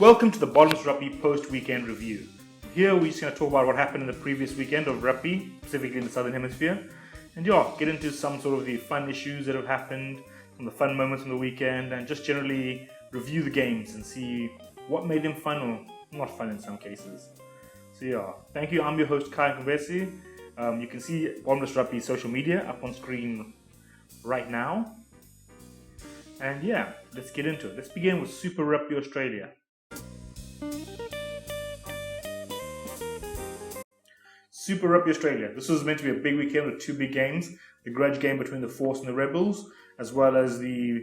Welcome to the Bottoms Rugby post-weekend review. Here we're just going to talk about what happened in the previous weekend of rugby, specifically in the Southern Hemisphere, and get into some sort of the fun issues that have happened, some of the fun moments from the weekend, and just generally review the games and see what made them fun or not fun in some cases. So thank you. I'm your host Kai Conversi. You can see Bottomless Rugby's social media up on screen right now. And let's get into it. Let's begin with Super Rugby Australia. Super Rugby Australia. This was meant to be a big weekend with two big games. The grudge game between the Force and the Rebels, as well as the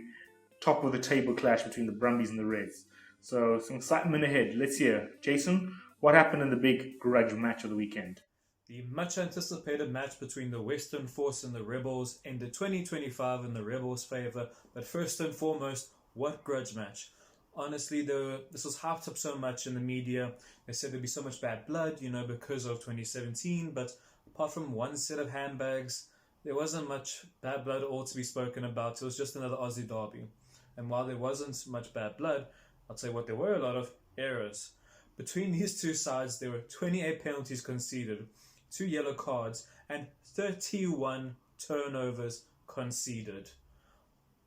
top of the table clash between the Brumbies and the Reds. So some excitement ahead. Let's hear. Jason, what happened in the big grudge match of the weekend? The much anticipated match between the Western Force and the Rebels ended 2025 in the Rebels' favour. But first and foremost, what grudge match? Honestly, this was hyped up so much in the media. They said there'd be so much bad blood, because of 2017. But apart from one set of handbags, there wasn't much bad blood at all to be spoken about. It was just another Aussie derby. And while there wasn't much bad blood, I'll tell you what, there were a lot of errors. Between these two sides, there were 28 penalties conceded, 2 yellow cards, and 31 turnovers conceded.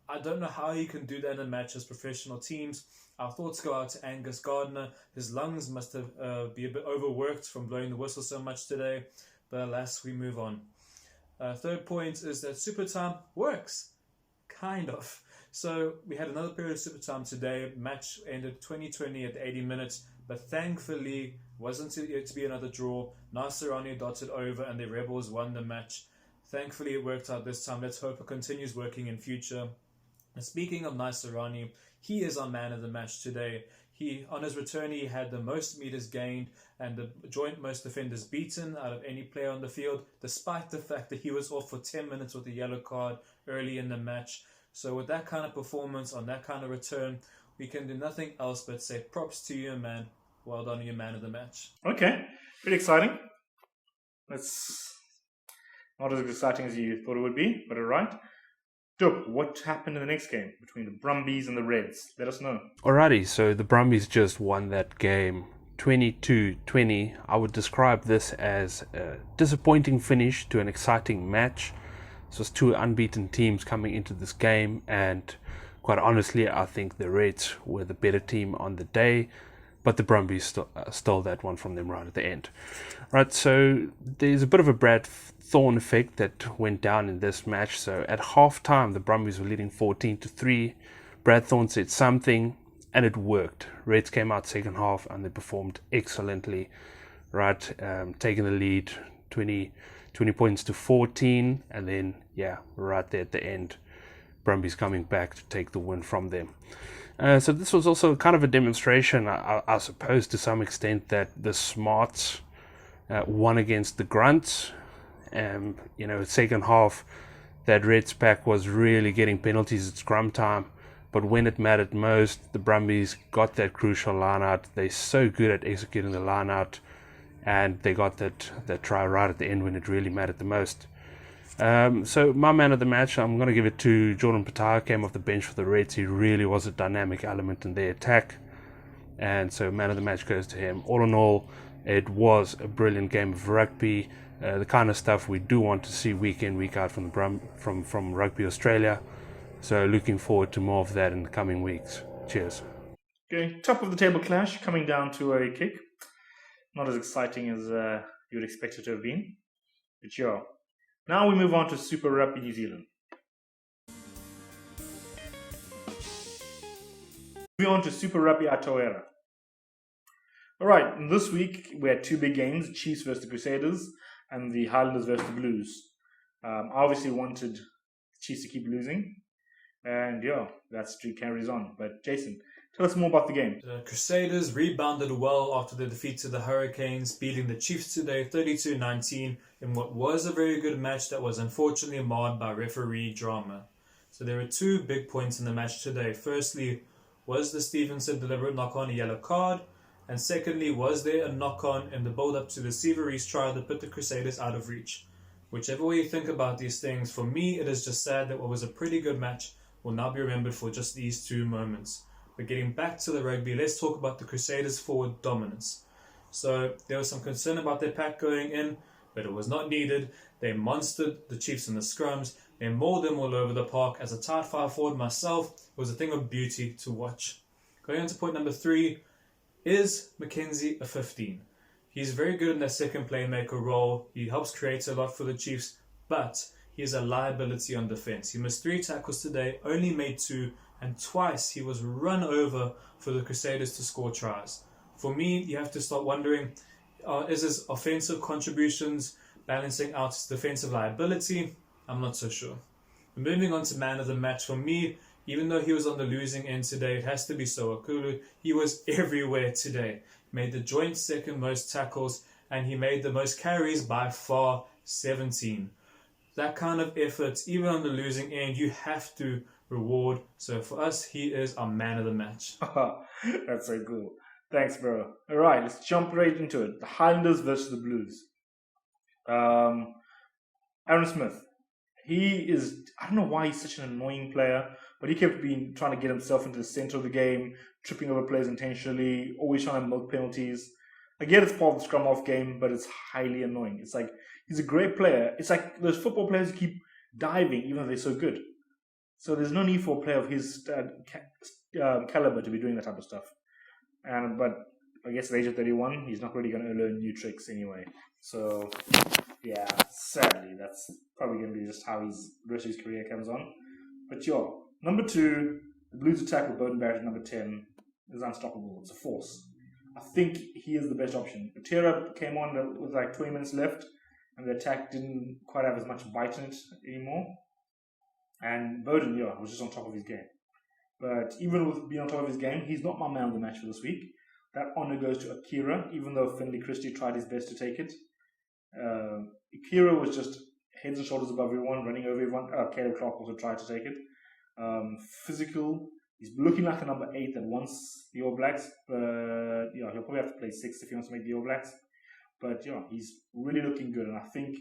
I don't know how you can do that in a match as professional teams. Our thoughts go out to Angus Gardner. His lungs must have be a bit overworked from blowing the whistle so much today. But alas, we move on. Third point is that super time works. Kind of. So we had another period of super time today. Match ended 2020 at 80 minutes. But thankfully, wasn't to be another draw. Nasirani dotted over and the Rebels won the match. Thankfully, it worked out this time. Let's hope it continues working in future. And speaking of Nasirani, he is our man of the match today. On his return, he had the most meters gained and the joint most defenders beaten out of any player on the field, despite the fact that he was off for 10 minutes with a yellow card early in the match. So with that kind of performance, on that kind of return, we can do nothing else but say props to you, man. Well done, your man of the match. Okay, pretty exciting. It's not as exciting as you thought it would be, but all right. Dope, what happened in the next game between the Brumbies and the Reds? Let us know. Alrighty, so the Brumbies just won that game 22-20. I would describe this as a disappointing finish to an exciting match. This was two unbeaten teams coming into this game, and quite honestly, I think the Reds were the better team on the day, but the Brumbies stole that one from them right at the end. Right, so there's a bit of a Brad Thorn effect that went down in this match. So at half-time, the Brumbies were leading 14-3. Brad Thorn said something, and it worked. Reds came out second half, and they performed excellently, right, taking the lead 20 points to 14, and then, right there at the end, Brumbies coming back to take the win from them. So this was also kind of a demonstration, I suppose, to some extent, that the Smarts won against the Grunts. Second half, that Reds pack was really getting penalties at scrum time, but when it mattered most, the Brumbies got that crucial line out. They're so good at executing the line out, and they got that try right at the end when it really mattered the most. So my man of the match, I'm going to give it to Jordan Petaia. Came off the bench for the Reds. He really was a dynamic element in their attack, and so man of the match goes to him. All in all, it was a brilliant game of rugby, the kind of stuff we do want to see week in, week out from Rugby Australia. So looking forward to more of that in the coming weeks. Cheers. Okay, top of the table clash coming down to a kick. Not as exciting as you would expect it to have been, but Now we move on to Super Rugby New Zealand. Moving on to Super Rugby Aotearoa. Alright, this week we had two big games, the Chiefs versus the Crusaders and the Highlanders versus the Blues. I obviously wanted the Chiefs to keep losing, and that streak carries on. But Jason, tell us more about the game. The Crusaders rebounded well after the defeat to the Hurricanes, beating the Chiefs today 32-19 in what was a very good match that was unfortunately marred by referee drama. So there were two big points in the match today. Firstly, was the Stevenson deliberate knock-on a yellow card? And secondly, was there a knock-on in the build-up to the Severies trial that put the Crusaders out of reach? Whichever way you think about these things, for me it is just sad that what was a pretty good match will now be remembered for just these two moments. But getting back to the rugby, let's talk about the Crusaders' forward dominance. So there was some concern about their pack going in, but it was not needed. They monstered the Chiefs in the scrums. They mauled them all over the park. As a tight 5 forward myself, it was a thing of beauty to watch. Going on to point number 3, is Mackenzie a 15? He's very good in that second playmaker role. He helps create a lot for the Chiefs, but he is a liability on defense. He missed 3 tackles today, only made 2, and twice he was run over for the Crusaders to score tries. For me, you have to start wondering, is his offensive contributions balancing out his defensive liability? I'm not so sure. Moving on to man of the match, for me, even though he was on the losing end today, it has to be Soakulu. He was everywhere today. He made the joint second most tackles, and he made the most carries by far, 17. That kind of effort, even on the losing end, you have to reward. So for us, he is our man of the match. That's so cool. Thanks, bro. All right, let's jump right into it. The Highlanders versus the Blues. Aaron Smith. He is, I don't know why he's such an annoying player, but he kept trying to get himself into the center of the game, tripping over players intentionally, always trying to milk penalties. I get it's part of the scrum off game, but it's highly annoying. It's like, he's a great player. It's like those football players who keep diving, even though they're so good. So there's no need for a player of his caliber to be doing that type of stuff. But I guess at the age of 31, he's not really going to learn new tricks anyway. So, yeah, sadly, that's probably going to be just how the rest of his career comes on. But number 2, the Blues attack with Bowden Barrett at number 10 is unstoppable. It's a force. I think he is the best option. Otera came on with like 20 minutes left, and the attack didn't quite have as much bite in it anymore. And Bowden, was just on top of his game. But even with being on top of his game, he's not my man of the match for this week. That honour goes to Akira, even though Finley Christie tried his best to take it. Akira was just heads and shoulders above everyone, running over everyone. Caleb Clark also tried to take it. Physical. He's looking like the number 8 that wants the All Blacks. But he'll probably have to play 6 if he wants to make the All Blacks. But he's really looking good, and I think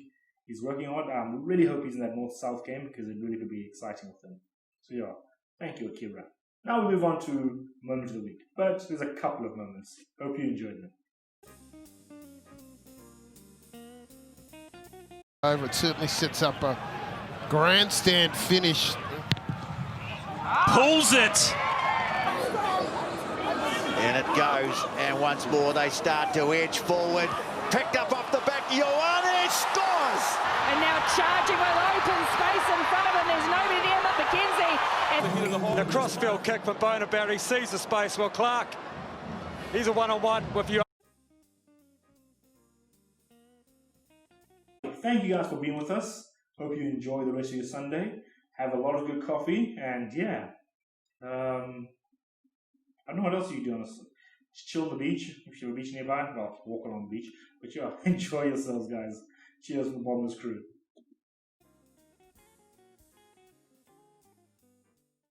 he's working hard. I really hope he's in that North-South game because it really could be exciting with him. So thank you, Akira. Now we move on to Moment of the Week. But there's a couple of moments. Hope you enjoyed them. It certainly sets up a grandstand finish. Pulls it. And it goes, and once more they start to edge forward. Picked up off the back, Ioane scores! And now charging with open space in front of him, there's nobody there but McKenzie. The crossfield kick for Bonabarry, sees the space. Well, Clark, he's a one-on-one with you. Thank you guys for being with us. Hope you enjoy the rest of your Sunday. Have a lot of good coffee, and I don't know what else you do on this. Just chill on the beach. If you're a beach nearby, walk along the beach. But enjoy yourselves, guys. Cheers from the Bottomless crew.